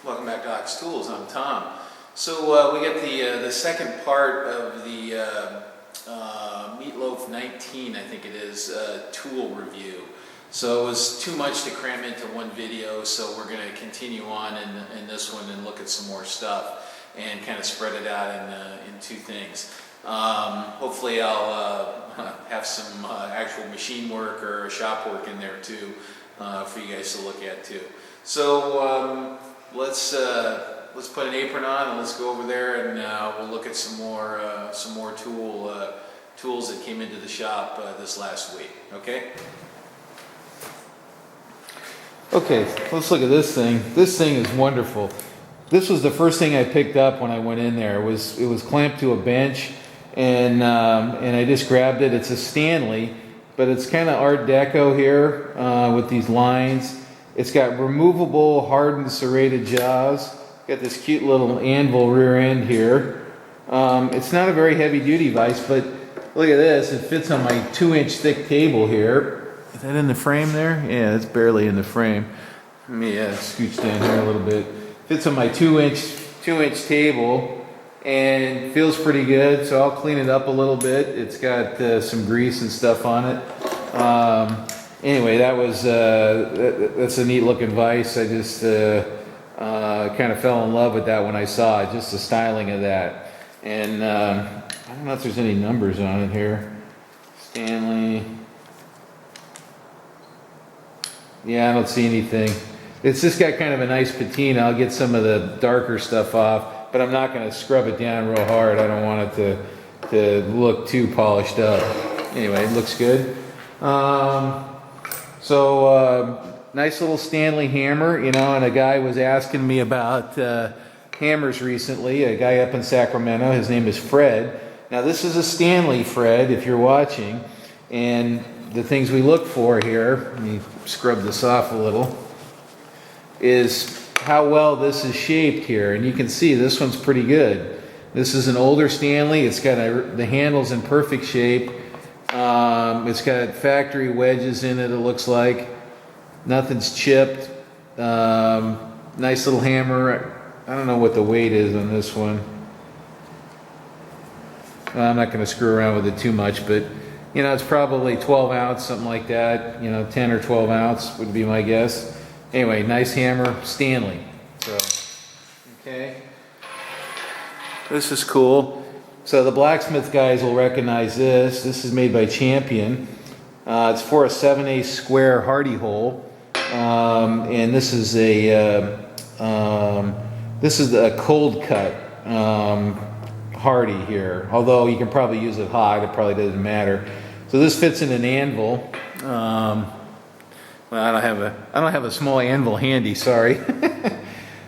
Welcome back to Ox Tools. I'm Tom. So we got the second part of the Meatloaf 19, I think it is, tool review. So it was too much to cram into one video, so we're going to continue on in this one and look at some more stuff and kind of spread it out in two things. Hopefully I'll have some actual machine work or shop work in there too for you guys to look at too. So let's put an apron on and let's go over there and we'll look at some more tools that came into the shop this last week. Okay. Okay, let's look at this thing. This thing is wonderful. This was the first thing I picked up when I went in there. It was clamped to a bench, and I just grabbed it. It's a Stanley, but it's kind of Art Deco here with these lines. It's got removable, hardened, serrated jaws. Got this cute little anvil rear end here. It's not a very heavy-duty vise, but look at this. It fits on my 2-inch thick table here. Is that in the frame there? Yeah, it's barely in the frame. Let me scooch down here a little bit. Fits on my 2-inch table and feels pretty good. So I'll clean it up a little bit. It's got some grease and stuff on it. Anyway, that's a neat looking vise. I just kind of fell in love with that when I saw it, just the styling of that. And I don't know if there's any numbers on it here. Stanley. Yeah, I don't see anything. It's just got kind of a nice patina. I'll get some of the darker stuff off, but I'm not going to scrub it down real hard. I don't want it to look too polished up. Anyway, it looks good. Nice little Stanley hammer, you know, and a guy was asking me about hammers recently, a guy up in Sacramento. His name is Fred. Now, this is a Stanley, Fred, if you're watching, and the things we look for here, let me scrub this off a little, is how well this is shaped here. And you can see this one's pretty good. This is an older Stanley. It's got the handles in perfect shape. It's got factory wedges in it, it looks like. Nothing's chipped. Nice little hammer. I don't know what the weight is on this one. I'm not going to screw around with it too much, but you know, it's probably 12 ounce, something like that. You know, 10 or 12 ounce would be my guess. Anyway, nice hammer, Stanley. So, okay. This is cool. So the blacksmith guys will recognize this. This is made by Champion. It's for a 7/8 square hardy hole, and this is a cold cut hardy here. Although you can probably use it hot, it probably doesn't matter. So this fits in an anvil. Well, I don't have a small anvil handy. Sorry.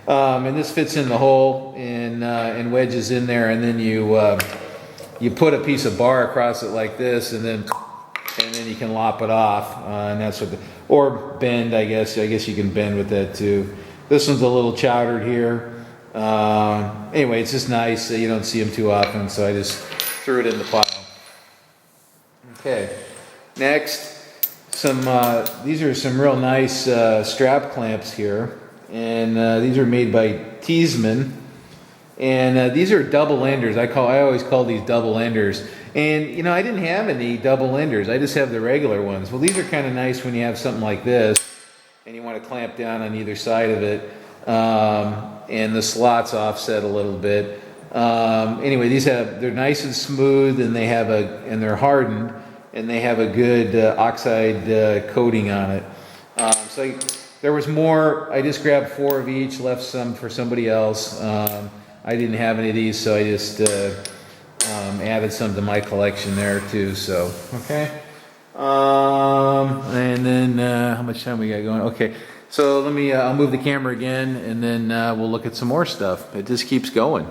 And this fits in the hole and wedges in there, and then you put a piece of bar across it like this, and then you can lop it off, and that's what or bend. I guess you can bend with that too. This one's a little chowdered here. Anyway, it's just nice. You don't see them too often, so I just threw it in the pile. Okay, next, these are some real nice strap clamps here. And these are made by Teesman, and these are double enders. I always call these double enders. And you know, I didn't have any double enders. I just have the regular ones. Well, these are kind of nice when you have something like this, and you want to clamp down on either side of it, and the slots offset a little bit. Anyway, they're nice and smooth, and they're hardened, and they have a good oxide coating on it. There was more. I just grabbed 4 of each, left some for somebody else. I didn't have any of these, so I just added some to my collection there too. So, okay. And then how much time we got going? Okay, so I'll move the camera again, and then we'll look at some more stuff. It just keeps going.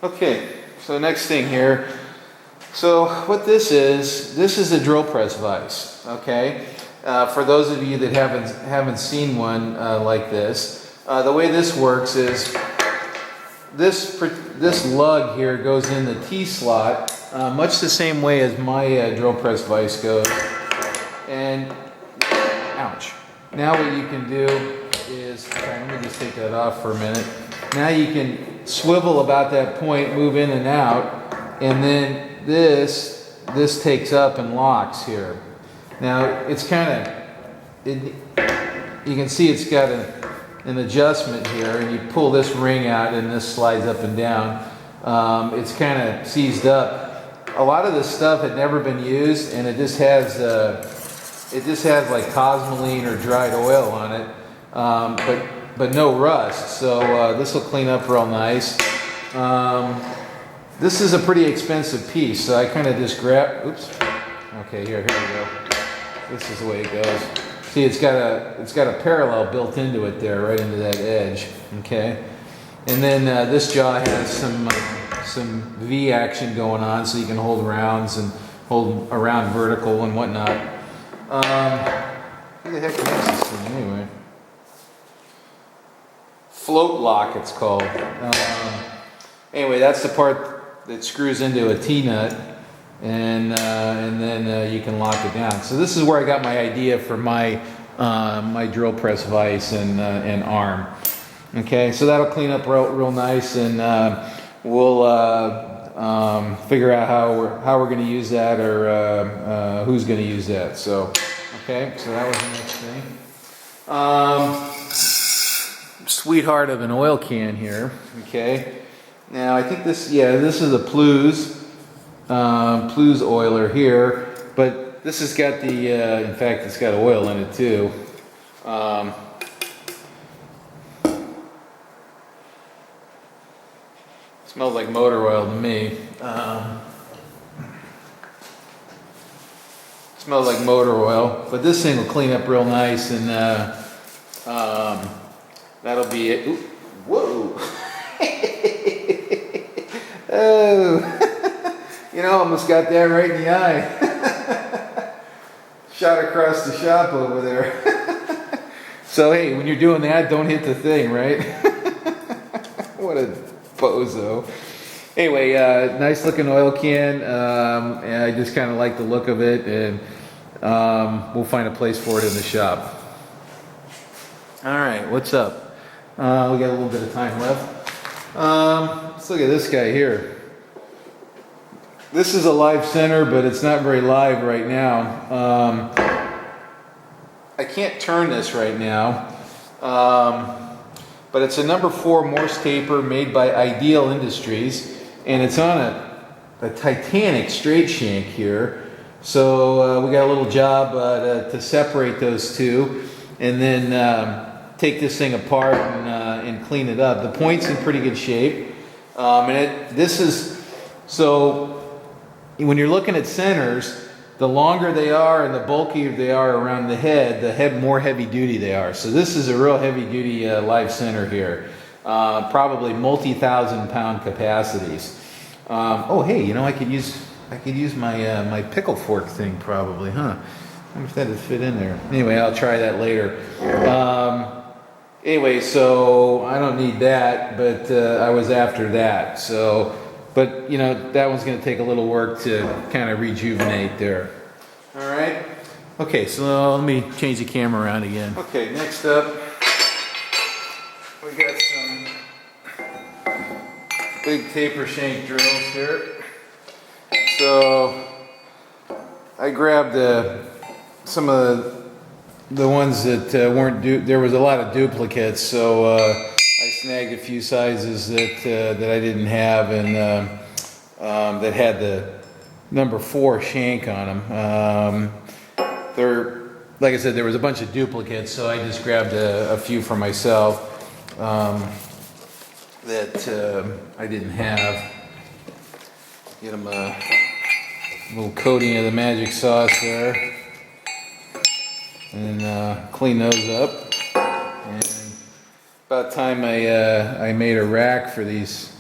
Okay, so next thing here. So what this is a drill press vise. Okay. For those of you that haven't seen one like this, the way this works is this lug here goes in the T-slot, much the same way as my drill press vise goes. And ouch! Now what you can do is is, okay, let me just take that off for a minute. Now you can swivel about that point, move in and out, and then this takes up and locks here. Now it's kind of, you can see it's got an adjustment here, and you pull this ring out and this slides up and down. It's kind of seized up. A lot of this stuff had never been used, and it just has like cosmoline or dried oil on it, but no rust. So this will clean up real nice. This is a pretty expensive piece, so I kind of just grab. Oops. Okay, here we go. This is the way it goes. See, it's got a parallel built into it there, right into that edge. Okay, and then this jaw has some V action going on, so you can hold rounds and hold around vertical and whatnot. Who the heck makes this thing anyway? Float lock, it's called. Anyway, that's the part that screws into a T-nut, and then you can lock it down. So this is where I got my idea for my my drill press vise and arm. Okay, so that'll clean up real nice, and we'll figure out how we're going to use that, or who's going to use that. So, okay, so that was the next thing. Sweetheart of an oil can here. Okay, now I think this is a Plews oiler here, but this has got the in fact it's got oil in it too. Smells like motor oil to me. Smells like motor oil, but this thing will clean up real nice, and that'll be it. Ooh, whoa! Oh, you know, almost got that right in the eye. Shot across the shop over there. So hey, when you're doing that, don't hit the thing, right? What a bozo. Anyway, nice looking oil can, and I just kind of like the look of it, and we'll find a place for it in the shop. All right, what's up? We got a little bit of time left. Let's look at this guy here. This is a live center, but it's not very live right now. I can't turn this right now. But it's a number 4 Morse taper made by Ideal Industries, and it's on a Titanic straight shank here. So we got a little job to separate those two, and then take this thing apart and clean it up. The point's in pretty good shape, so when you're looking at centers, the longer they are and the bulkier they are around the head more heavy duty they are. So this is a real heavy duty live center here. Probably multi-thousand pound capacities. Oh hey, you know, I could use my my pickle fork thing probably, huh? I wonder if that'd fit in there. Anyway, I'll try that later. Anyway, so I don't need that, but I was after that. So, but you know, that one's going to take a little work to kind of rejuvenate there. All right. Okay, so let me change the camera around again. Okay, next up, we got some big taper shank drills here. So I grabbed some of the ones that weren't there was a lot of duplicates, so I snagged a few sizes that I didn't have, and that had the number 4 shank on them. They're, like I said, there was a bunch of duplicates, so I just grabbed a few for myself that I didn't have. Get them a little coating of the magic sauce there, and clean those up. And about time I made a rack for these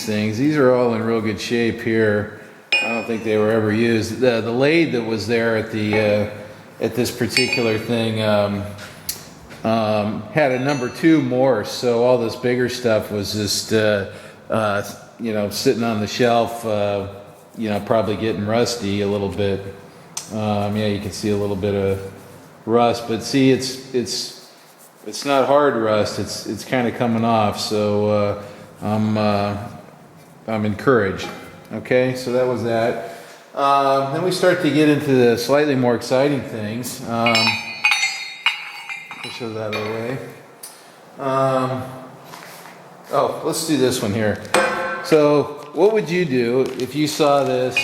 things. These are all in real good shape here. I don't think they were ever used. The lathe that was there at this particular thing had a number 2 Morse, so all this bigger stuff was just you know, sitting on the shelf, you know, probably getting rusty a little bit. Yeah, you can see a little bit of rust, but see, it's it's not hard rust. It's kind of coming off. So I'm encouraged. Okay, so that was that. Then we start to get into the slightly more exciting things. Push those out of the way. Oh, let's do this one here. So what would you do if you saw this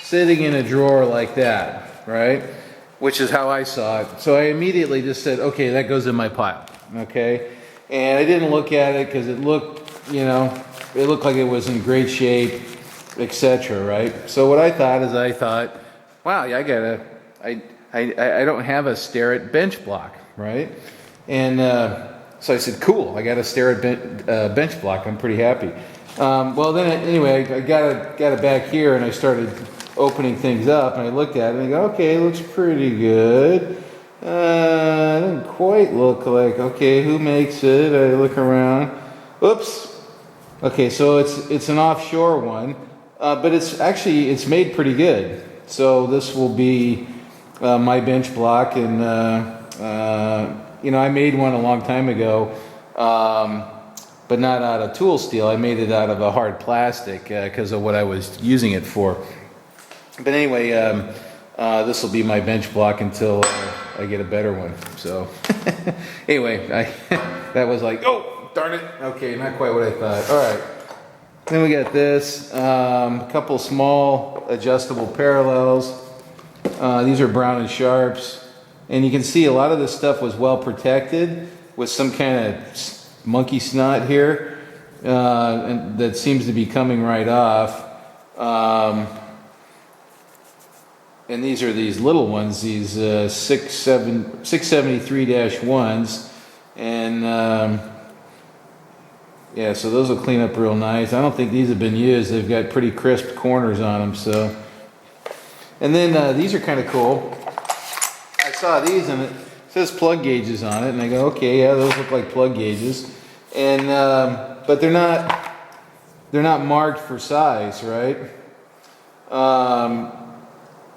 sitting in a drawer like that, right? Which is how I saw it. So I immediately just said, okay, that goes in my pile, okay? And I didn't look at it because it looked, you know, it looked like it was in great shape, etc., right? So what I thought is wow, I don't have a Starrett bench block, right? And so I said, cool, I got a Starrett bench block. I'm pretty happy. Well, then anyway, I got it back here, and I started opening things up, and I looked at it, and I go, okay, it looks pretty good. It doesn't quite look like, okay, who makes it? I look around. Oops. Okay, so it's an offshore one, but it's made pretty good. So this will be my bench block, and you know, I made one a long time ago, but not out of tool steel. I made it out of a hard plastic because of what I was using it for. But anyway, this will be my bench block until I get a better one. So anyway, that was like, oh, darn it. Okay, not quite what I thought. All right. Then we got this, a couple small adjustable parallels. These are Brown & Sharps. And you can see a lot of this stuff was well protected with some kind of monkey snot here, and that seems to be coming right off. And these are these little ones, these 673-1s, and yeah, so those will clean up real nice. I don't think these have been used. They've got pretty crisp corners on them. So, and then these are kind of cool. I saw these and it says plug gauges on it, and I go, okay, yeah, those look like plug gauges, and but they're not marked for size, right?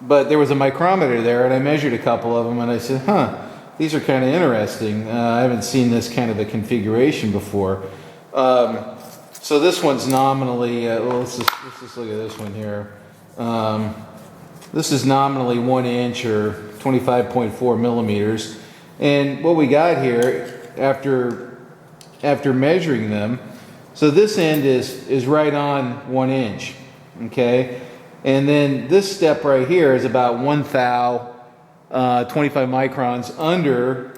But there was a micrometer there, and I measured a couple of them, and I said, huh, these are kind of interesting. I haven't seen this kind of a configuration before. So this one's nominally, well, let's just look at this one here. This is nominally 1 inch or 25.4 millimeters. And what we got here, after measuring them, so this end is right on 1 inch, okay? And then this step right here is about 1 thou, 25 microns under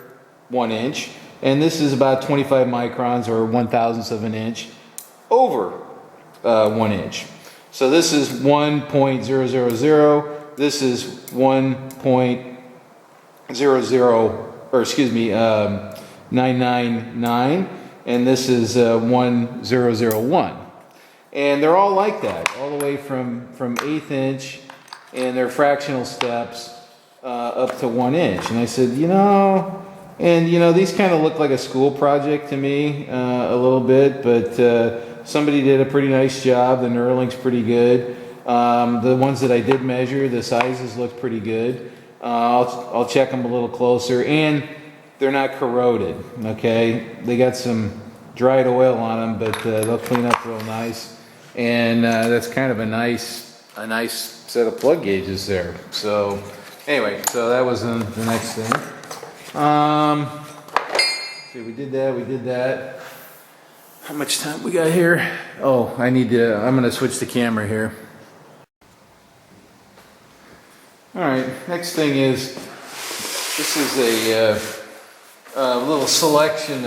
1 inch. And this is about 25 microns or 1/1000th of an inch over 1 inch. So this is 1.000. This is 999, and this is 1001. And they're all like that, all the way from 1/8 inch, and they're fractional steps up to 1 inch. And I said, you know, these kind of look like a school project to me a little bit, but somebody did a pretty nice job. The knurling's pretty good. The ones that I did measure, the sizes look pretty good. I'll check them a little closer, and they're not corroded. Okay, they got some dried oil on them, but they'll clean up real nice. And that's kind of a nice set of plug gauges there. So anyway, so that was the next thing. See, we did that. How much time we got here? Oh, I'm gonna switch the camera here. All right, next thing is, this is a little selection.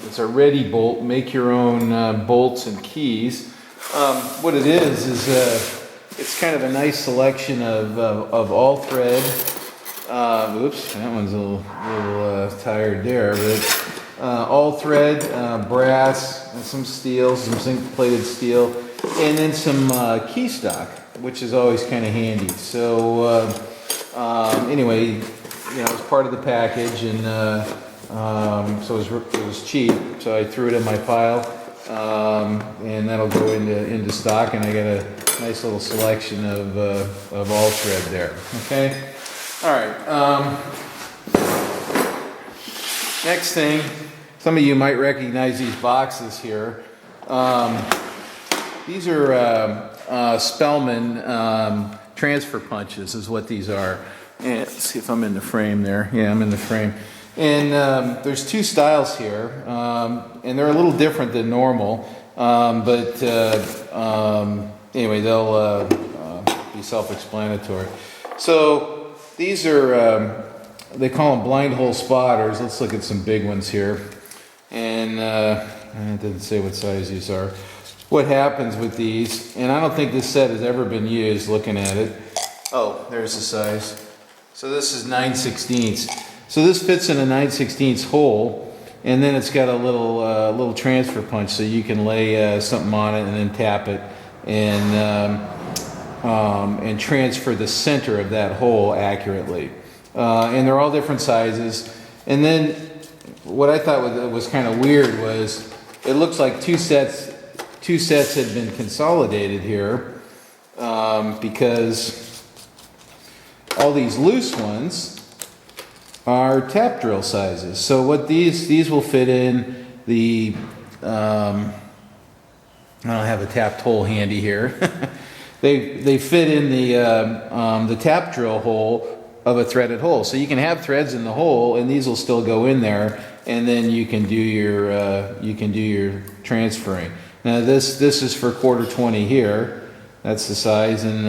It's a ready bolt, make your own bolts and keys. What it is it's kind of a nice selection of all thread. Oops, that one's a little tired there, but all thread, brass, and some steel, some zinc-plated steel, and then some key stock, which is always kind of handy. So anyway, it's part of the package, and so it was cheap. So I threw it in my pile, and that'll go into stock. And I got a nice little selection of all thread there. Okay. All right. Next thing, some of you might recognize these boxes here. These are Spellman transfer punches is what these are. And let's see if I'm in the frame there. Yeah, I'm in the frame. And there's two styles here, and they're a little different than normal. Anyway, they'll be self-explanatory. So these are, they call them blind hole spotters. Let's look at some big ones here. And it doesn't say what size these are. What happens with these, and I don't think this set has ever been used looking at it. Oh, there's the size. So this is 9/16. So this fits in a 9/16 hole, and then it's got a little transfer punch, so you can lay something on it and then tap it and transfer the center of that hole accurately. And they're all different sizes. And then what I thought was kind of weird was it looks like two sets had been consolidated here because all these loose ones are tap drill sizes. So what these will fit in the I don't have a tapped hole handy here. they fit in the tap drill hole of a threaded hole. So you can have threads in the hole, and these will still go in there, and then you can do your transferring. Now this is for 1/4 here. That's the size, and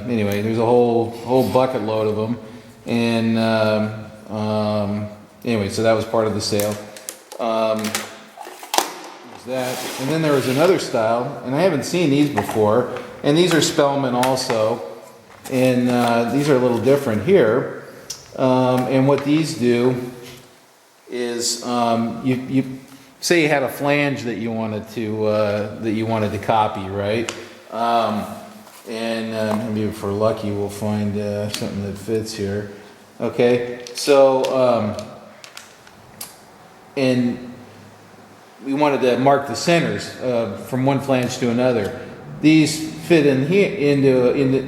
anyway, there's a whole bucket load of them, and anyway, so that was part of the sale. There's that, and then there was another style, and I haven't seen these before, and these are Spellman also, and these are a little different here. And what these do is you say you had a flange that you wanted to copy, right? Maybe if we're lucky, we'll find something that fits here. Okay, so and we wanted to mark the centers from one flange to another. These fit in here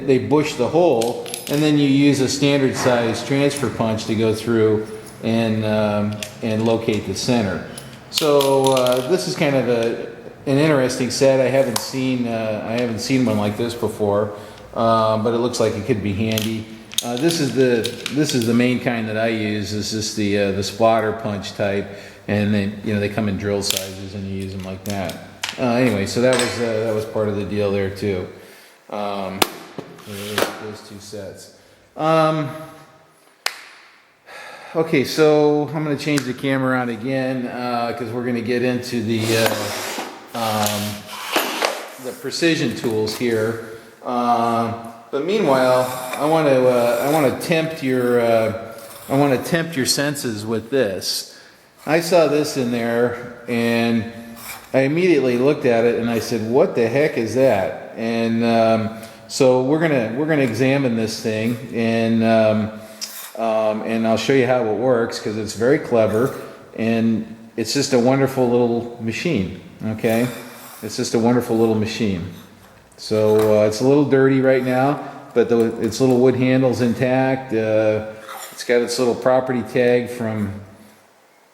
they bush the hole, and then you use a standard size transfer punch to go through and locate the center. So this is kind of an interesting set. I haven't seen one like this before, but it looks like it could be handy. This is the main kind that I use. This is the spotter punch type, and they come in drill sizes, and you use them like that. Anyway, so that was part of the deal there too. Those two sets. Okay, so I'm going to change the camera around again because we're going to get into the precision tools here. But meanwhile, I want to tempt your senses with this. I saw this in there, and I immediately looked at it and I said, "What the heck is that?" And so we're gonna examine this thing, and I'll show you how it works because it's very clever, and it's just a wonderful little machine. Okay, it's just a wonderful little machine. So it's a little dirty right now, but its little wood handle's intact. It's got its little property tag from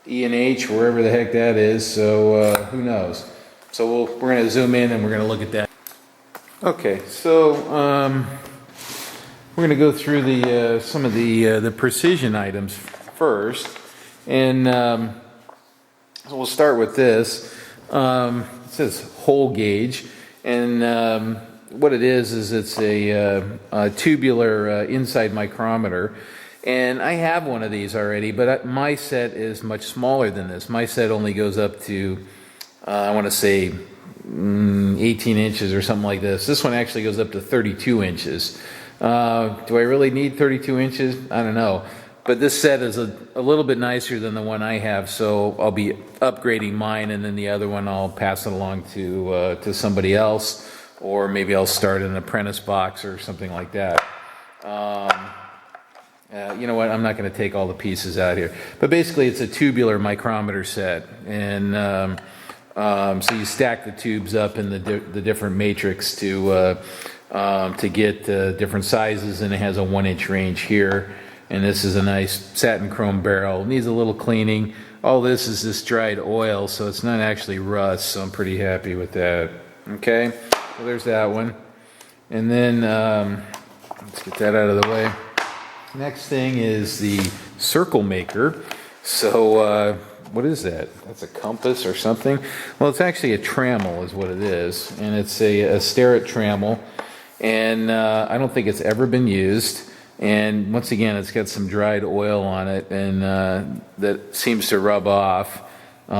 E&H, wherever the heck that is. So who knows? So we're going to zoom in and we're going to look at that. Okay, so we're going to go through some of the precision items first, and so we'll start with this. It says hole gauge, and what it is it's a tubular inside micrometer. And I have one of these already, but my set is much smaller than this. My set only goes up to, I want to say, 18 inches or something like this. This one actually goes up to 32 inches. Do I really need 32 inches? I don't know. But this set is a little bit nicer than the one I have, so I'll be upgrading mine, and then the other one I'll pass it along to somebody else, or maybe I'll start an apprentice box or something like that. You know what, I'm not going to take all the pieces out here. But basically it's a tubular micrometer set. And so you stack the tubes up in the different matrix to get different sizes, and it has a 1-inch range here. And this is a nice satin chrome barrel. It needs a little cleaning. all this is this dried oil, so it's not actually rust, so I'm pretty happy with that. Okay, so there's that one. And then, let's get that out of the way. Next thing is the circle maker. So, what is that? That's a compass or something? Well, it's actually a trammel is what it is. And it's a Starrett trammel. And I don't think it's ever been used. And once again, it's got some dried oil on it, and that seems to rub off. You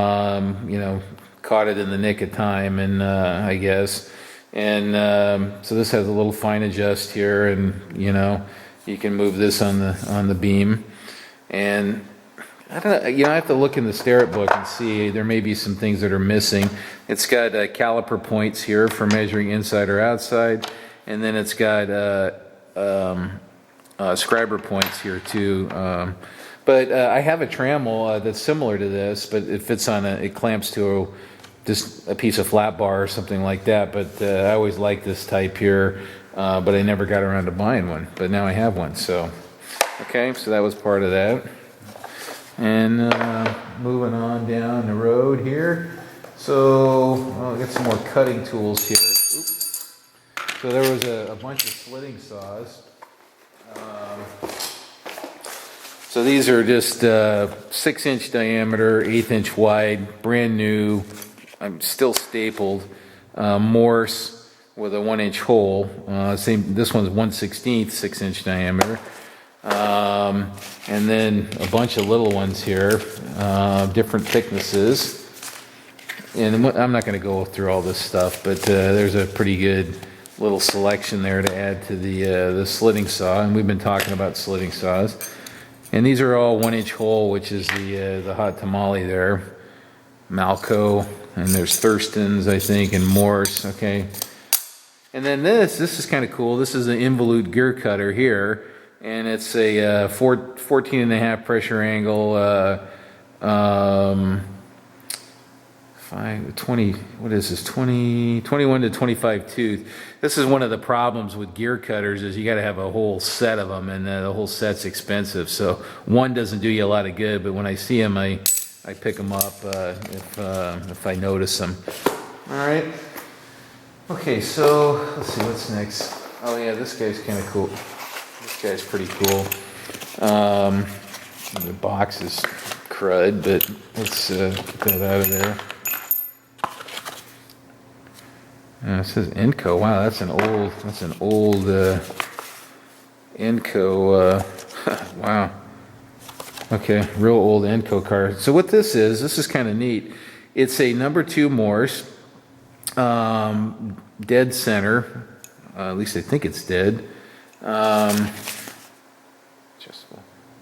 know, caught it in the nick of time, and I guess. And so this has a little fine adjust here, and you know, you can move this on the beam. And I don't know, you know, I have to look in the Starrett book and see. There may be some things that are missing. It's got caliper points here for measuring inside or outside, and then it's got scriber points here too. But I have a trammel that's similar to this, but it fits on it clamps to just a piece of flat bar or something like that. But I always liked this type here, but I never got around to buying one. But now I have one. So, okay, so that was part of that. And moving on down the road here. So I'll get some more cutting tools here. Oops. So there was a bunch of slitting saws. So these are just 6-inch diameter, 1/8 wide, brand new. I'm still stapled Morse with a 1-inch hole. This one's 1/16, 6-inch diameter. And then a bunch of little ones here, different thicknesses. And I'm not going to go through all this stuff, but there's a pretty good little selection there to add to the slitting saw. And we've been talking about slitting saws. And these are all 1-inch hole, which is the hot tamale there. Malco, and there's Thurston's, I think, and Morse, okay. And then this is kind of cool. This is an involute gear cutter here, and it's a 14.5 pressure angle, 20, what is this, 21 to 25 tooth. This is one of the problems with gear cutters is you got to have a whole set of them, and the whole set's expensive. So one doesn't do you a lot of good, but when I see them, I pick them up if I notice them. All right. Okay, so let's see what's next. Oh yeah, this guy's kind of cool. This guy's pretty cool. The box is crud, but let's get that out of there. It says Enco. Wow, that's an old Enco. Wow. Okay, real old Enco car. So what this is kind of neat. It's a number 2 Morse, dead center. At least I think it's dead. Adjustable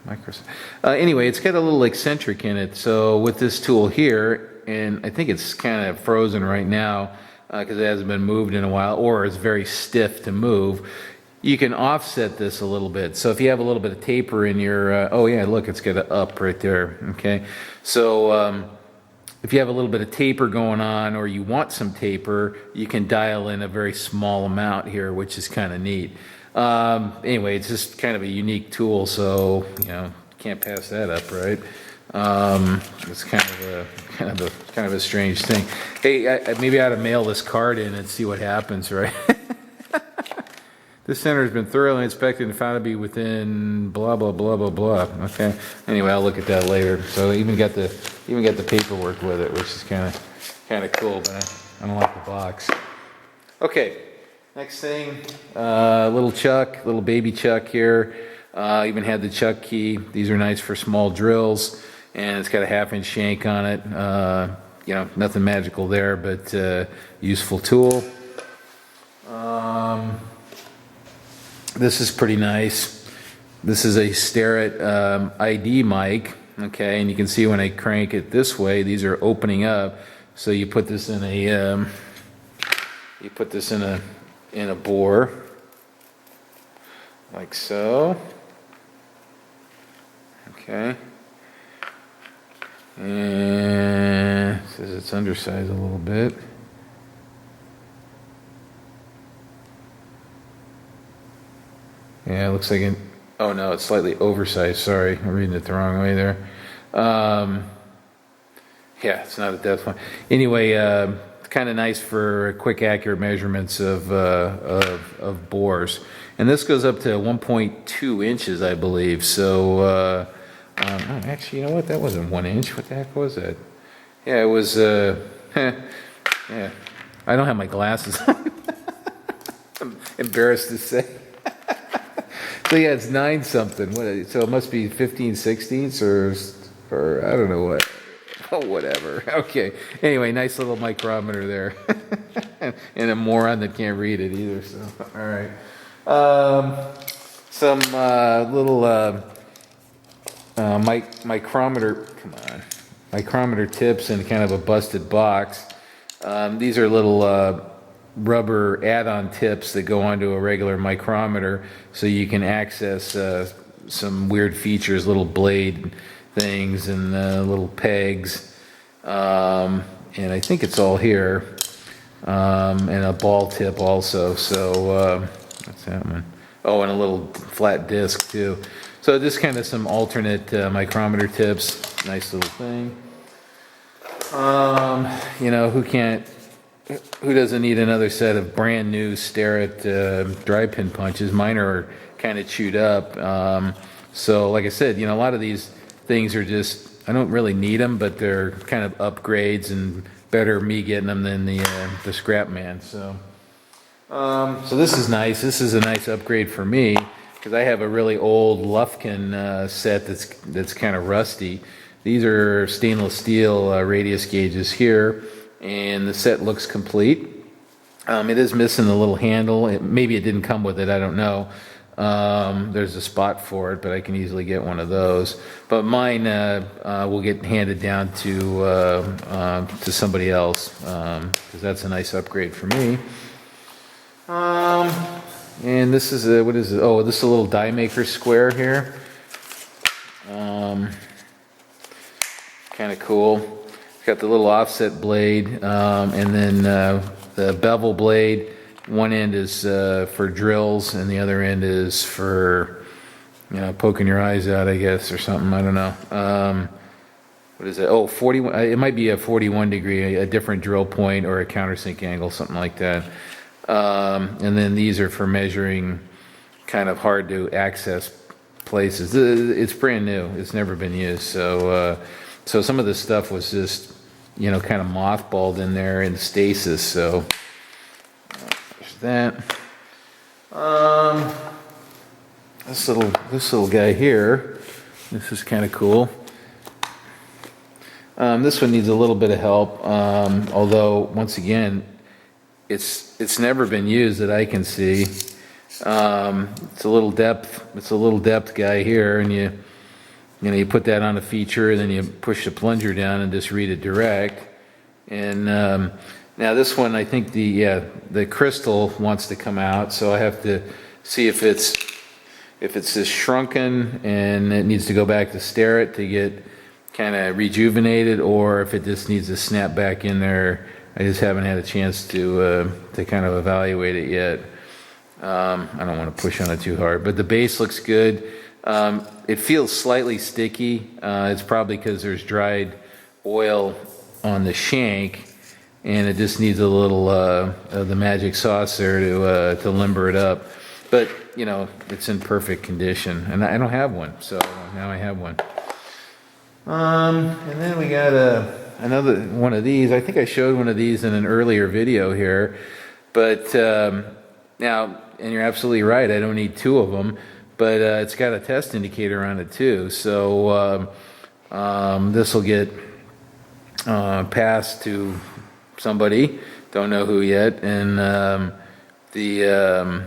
micros. Anyway, it's got a little eccentric in it. So with this tool here, and I think it's kind of frozen right now because it hasn't been moved in a while, or it's very stiff to move. You can offset this a little bit. So if you have a little bit of taper in your, oh yeah, look, it's got an up right there, okay? So if you have a little bit of taper going on, or you want some taper, you can dial in a very small amount here, which is kind of neat. Anyway, it's just kind of a unique tool, so, you know, can't pass that up, right? It's kind of a strange thing. Hey, maybe I ought to mail this card in and see what happens, right? This center has been thoroughly inspected and found to be within blah blah blah blah blah. Okay. Anyway, I'll look at that later. So even got the paperwork with it, which is kind of cool. But I don't like the box. Okay. Next thing, little chuck, little baby chuck here. Even had the chuck key. These are nice for small drills, and it's got a 1/2-inch shank on it. You know, nothing magical there, but useful tool. This is pretty nice. This is a Starrett ID mic, okay, and you can see when I crank it this way, these are opening up. So you put this in a bore like so. Okay. And it says it's undersized a little bit. Yeah, it looks like oh no, it's slightly oversized. Sorry, I'm reading it the wrong way there. Yeah, it's not a depth one. Anyway, it's kind of nice for quick, accurate measurements of bores. And this goes up to 1.2 inches, I believe. So, oh, actually, you know what? That wasn't 1 inch. What the heck was that? Yeah, it was. Yeah, I don't have my glasses on. I'm embarrassed to say. So yeah, it's 9 something. What? So it must be 15/16 or I don't know what. Oh, whatever. Okay. Anyway, nice little micrometer there. And a moron that can't read it either, so, all right. Some little micrometer, come on, micrometer tips in kind of a busted box. These are little rubber add-on tips that go onto a regular micrometer so you can access some weird features, little blade things and little pegs, and I think it's all here, and a ball tip also. So what's that one? Oh, and a little flat disc too. So just kind of some alternate micrometer tips. Nice little thing. You know, who doesn't need another set of brand new Starrett dry pin punches? Mine are kind of chewed up. So like I said, you know, a lot of these things are just, I don't really need them, but they're kind of upgrades and better me getting them than the scrap man. So, so this is nice. This is a nice upgrade for me because I have a really old Lufkin set that's kind of rusty. These are stainless steel radius gauges here, and the set looks complete. It is missing the little handle. Maybe it didn't come with it, I don't know. There's a spot for it, but I can easily get one of those. But mine will get handed down to somebody else, because that's a nice upgrade for me. And this is what is it? Oh, this is a little die maker square here. Kind of cool. It's got the little offset blade, and then the bevel blade. One end is for drills, and the other end is for, you know, poking your eyes out, I guess, or something. I don't know. What is it? Oh, 41. It might be a 41 degree, a different drill point, or a countersink angle, something like that. And then these are for measuring kind of hard to access places. It's brand new. It's never been used. So, so some of this stuff was just, you know, kind of mothballed in there in stasis. So there's that. This little guy here. This is kind of cool. This one needs a little bit of help. Although once again, it's never been used that I can see. It's a little depth guy here, and you put that on a feature, and then you push the plunger down and just read it direct. And now this one, I think the crystal wants to come out, so I have to see if it's just shrunken and it needs to go back to Starrett to get kind of rejuvenated, or if it just needs to snap back in there. I just haven't had a chance to kind of evaluate it yet. I don't want to push on it too hard, but the base looks good. It feels slightly sticky. It's probably because there's dried oil on the shank, and it just needs a little of the magic sauce there to limber it up. But you know, it's in perfect condition, and I don't have one, so now I have one. And then we got another one of these. I think I showed one of these in an earlier video here, but now, and you're absolutely right, I don't need 2 of them, but it's got a test indicator on it too. So this will get passed to somebody, don't know who yet, and the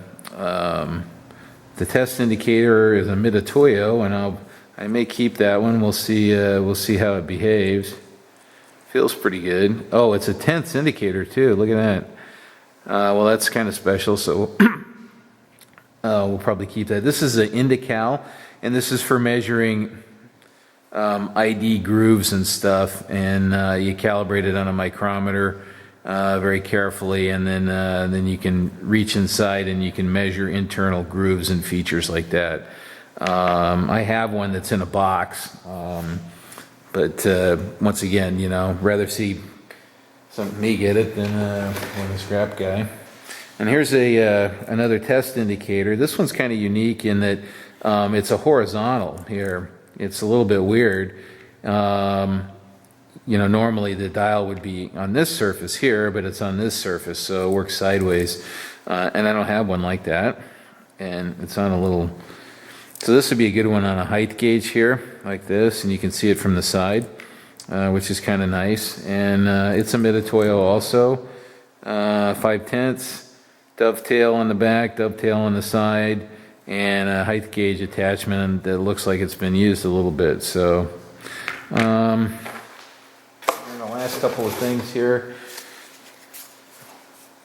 test indicator is a Mitutoyo, and I may keep that one. We'll see how it behaves. Feels pretty good. Oh, it's a tenths indicator too. Look at that. Well, that's kind of special, so we'll probably keep that. This is an Indical, and this is for measuring ID grooves and stuff, and you calibrate it on a micrometer very carefully, and then you can reach inside and you can measure internal grooves and features like that. I have one that's in a box, But once again, rather see me get it than the scrap guy. And here's another test indicator. This one's kind of unique in that it's a horizontal here. It's a little bit weird. Normally the dial would be on this surface here, but it's on this surface, so it works sideways. And I don't have one like that. And it's on a little, so this would be a good one on a height gauge here, like this, and you can see it from the side, which is kind of nice. And it's a Mitutoyo also, 5/10, dovetail on the back, dovetail on the side, and a height gauge attachment that looks like it's been used a little bit. So, and the last couple of things here.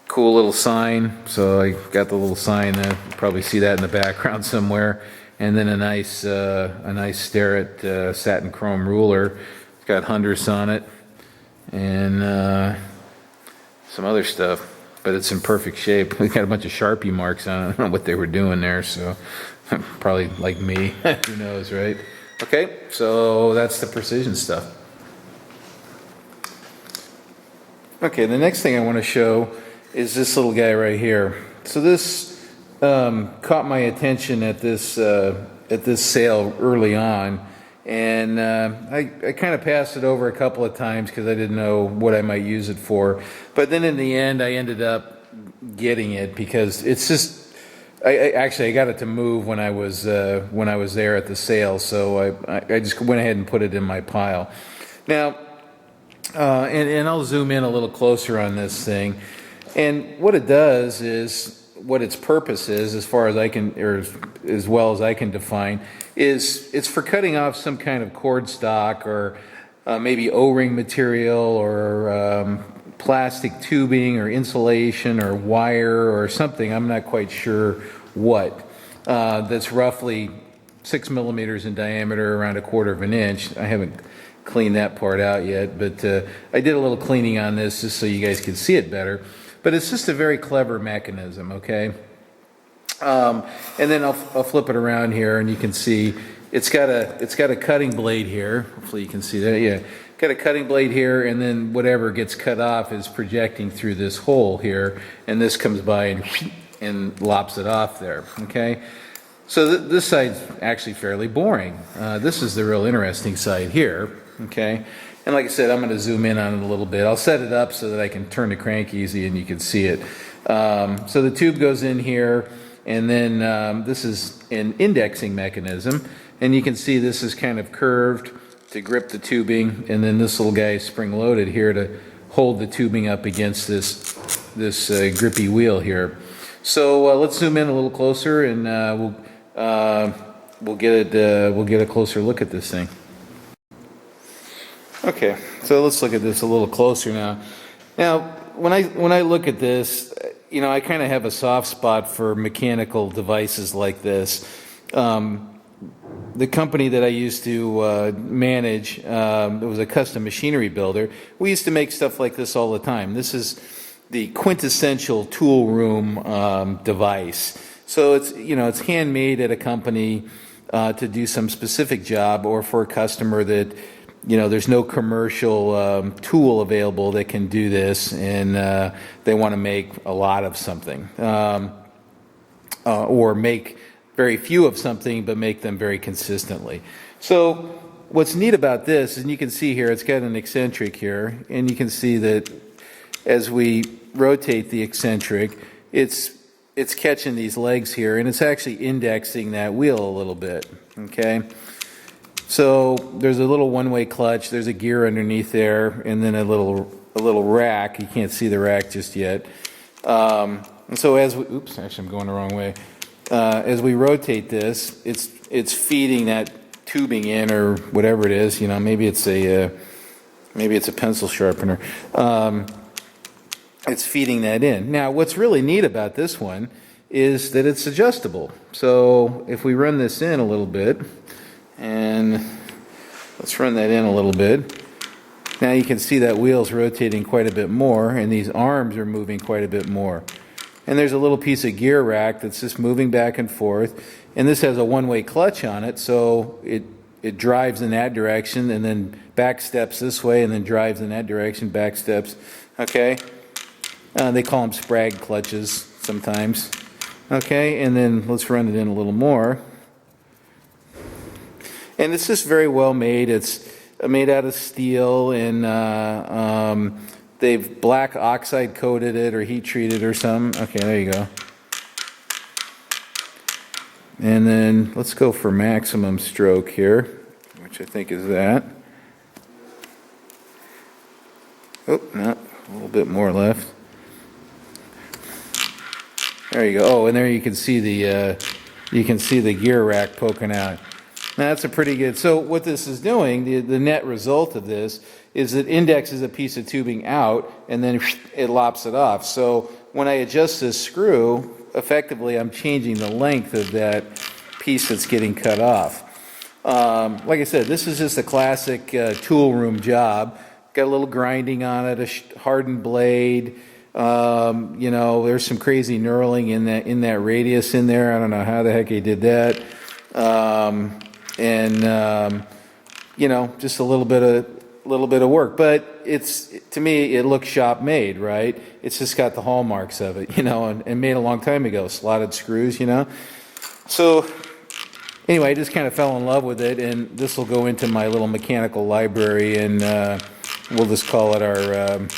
Cool little sign. So I got the little sign there. You probably see that in the background somewhere. And then a nice Starrett satin chrome ruler. It's got Hundreds on it and some other stuff, but it's in perfect shape. We got a bunch of Sharpie marks on it. I don't know what they were doing there, so probably like me. Who knows, right? Okay, so that's the precision stuff. Okay, the next thing I want to show is this little guy right here. So this caught my attention at this sale early on, and I kind of passed it over a couple of times because I didn't know what I might use it for. But then in the end, I ended up getting it because it's just. I got it to move when I was there at the sale, so I just went ahead and put it in my pile. Now, and I'll zoom in a little closer on this thing. And what it does is, what its purpose is, as far as I can, or as well as I can define, is it's for cutting off some kind of cord stock or maybe O-ring material or plastic tubing or insulation or wire or something. I'm not quite sure what. That's roughly 6 millimeters in diameter, around 1/4 of an inch. I haven't cleaned that part out yet, but I did a little cleaning on this just so you guys could see it better. But it's just a very clever mechanism, okay? And then I'll flip it around here, and you can see it's got a cutting blade here. Hopefully you can see that. Yeah, got a cutting blade here, and then whatever gets cut off is projecting through this hole here, and this comes by and lops it off there. Okay. So this side's actually fairly boring. This is the real interesting side here. Okay. And like I said, I'm going to zoom in on it a little bit. I'll set it up so that I can turn the crank easy and you can see it. So the tube goes in here, and then this is an indexing mechanism. And you can see this is kind of curved to grip the tubing, and then this little guy is spring-loaded here to hold the tubing up against this grippy wheel here. So let's zoom in a little closer, and we'll get a closer look at this thing. Okay, so let's look at this a little closer now. Now, when I look at this, I kind of have a soft spot for mechanical devices like this. The company that I used to manage, it was a custom machinery builder. We used to make stuff like this all the time. This is the quintessential tool room device. So it's handmade at a company to do some specific job, or for a customer that there's no commercial tool available that can do this, and they want to make a lot of something, or make very few of something, but make them very consistently. So what's neat about this, and you can see here, it's got an eccentric here, and you can see that as we rotate the eccentric, it's catching these legs here, and it's actually indexing that wheel a little bit, okay? So there's a little one-way clutch, there's a gear underneath there, and then a little rack. You can't see the rack just yet. And so oops, actually I'm going the wrong way. As we rotate this, it's feeding that tubing in, or whatever it is. Maybe it's a pencil sharpener. It's feeding that in. Now, what's really neat about this one is that it's adjustable. So if we run this in a little bit, and let's run that in a little bit. Now you can see that wheel's rotating quite a bit more, and these arms are moving quite a bit more. And there's a little piece of gear rack that's just moving back and forth, and this has a one-way clutch on it, so it drives in that direction and then back steps this way and then drives in that direction, back steps, okay? They call them sprag clutches sometimes, okay? And then let's run it in a little more. And it's just very well made. It's made out of steel, and they've black oxide coated it or heat treated or something. Okay, there you go. And then let's go for maximum stroke here, which I think is that. Oh, no, a little bit more left. There you go. Oh, and there you can see the gear rack poking out. Now, that's a pretty good. So what this is doing, the net result of this is it indexes a piece of tubing out and then it lops it off. So when I adjust this screw, effectively I'm changing the length of that piece that's getting cut off. Like I said, this is just a classic tool room job. Got a little grinding on it, a hardened blade. You know, there's some crazy knurling in that radius in there. I don't know how the heck he did that. You know, just a little bit of work, but to me it looks shop made, right? It's just got the hallmarks of it, you know, and made a long time ago, slotted screws, you know. So anyway, I just kind of fell in love with it, and this will go into my little mechanical library, and we'll just call it our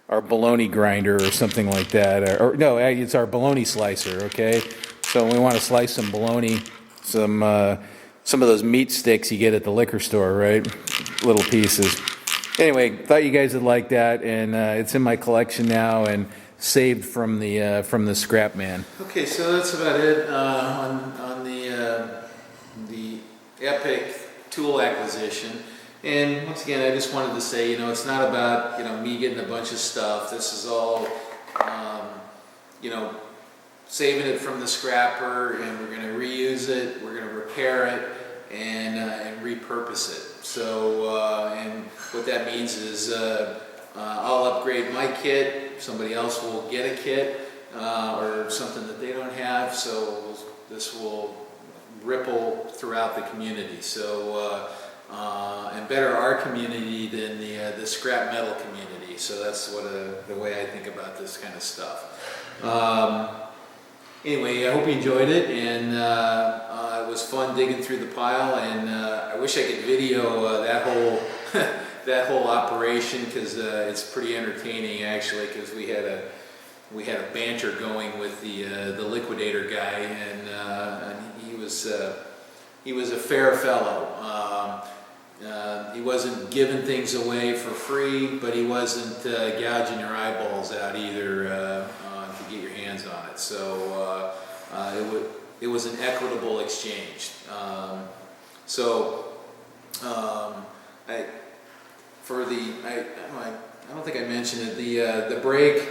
our bologna grinder or something like that, or no, it's our bologna slicer. Okay, so we want to slice some bologna, some of those meat sticks you get at the liquor store, right? Little pieces. Anyway, thought you guys would like that, and it's in my collection now and saved from the scrap man. Okay, so that's about it on the Epic tool acquisition. And once again, I just wanted to say, you know, it's not about, you know, me getting a bunch of stuff. This is all, you know, saving it from the scrapper, and we're going to reuse it, we're going to repair it, and repurpose it. So, and what that means is I'll upgrade my kit, somebody else will get a kit, or something that they don't have, so this will ripple throughout the community. So, and better our community than the scrap metal community. So that's what the way I think about this kind of stuff. Anyway, I hope you enjoyed it, and it was fun digging through the pile, and I wish I could video that whole that whole operation, because it's pretty entertaining actually, because we had a banter going with the liquidator guy, and he was a fair fellow. He wasn't giving things away for free, but he wasn't gouging your eyeballs out either to get your hands on it. So it was an equitable exchange. I don't think I mentioned it. The brake,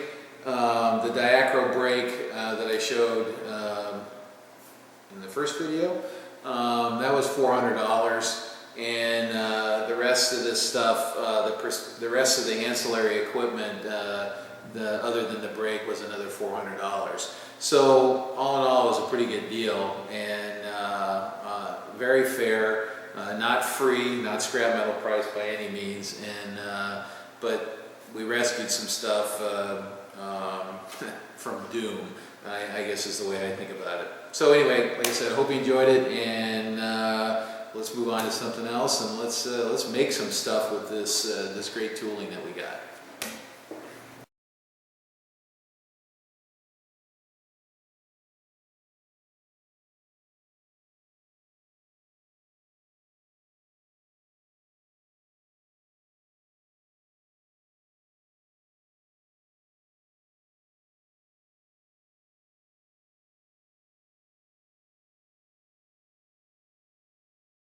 the Diacro brake that I showed in the first video, that was $400. And the rest of this stuff, the rest of the ancillary equipment, other than the brake, was another $400. So all in all, it was a pretty good deal, and very fair, not free, not scrap metal price by any means, and but we rescued some stuff from doom, I guess is the way I think about it. So anyway, like I said, I hope you enjoyed it, and let's move on to something else, and let's make some stuff with this great tooling that we got.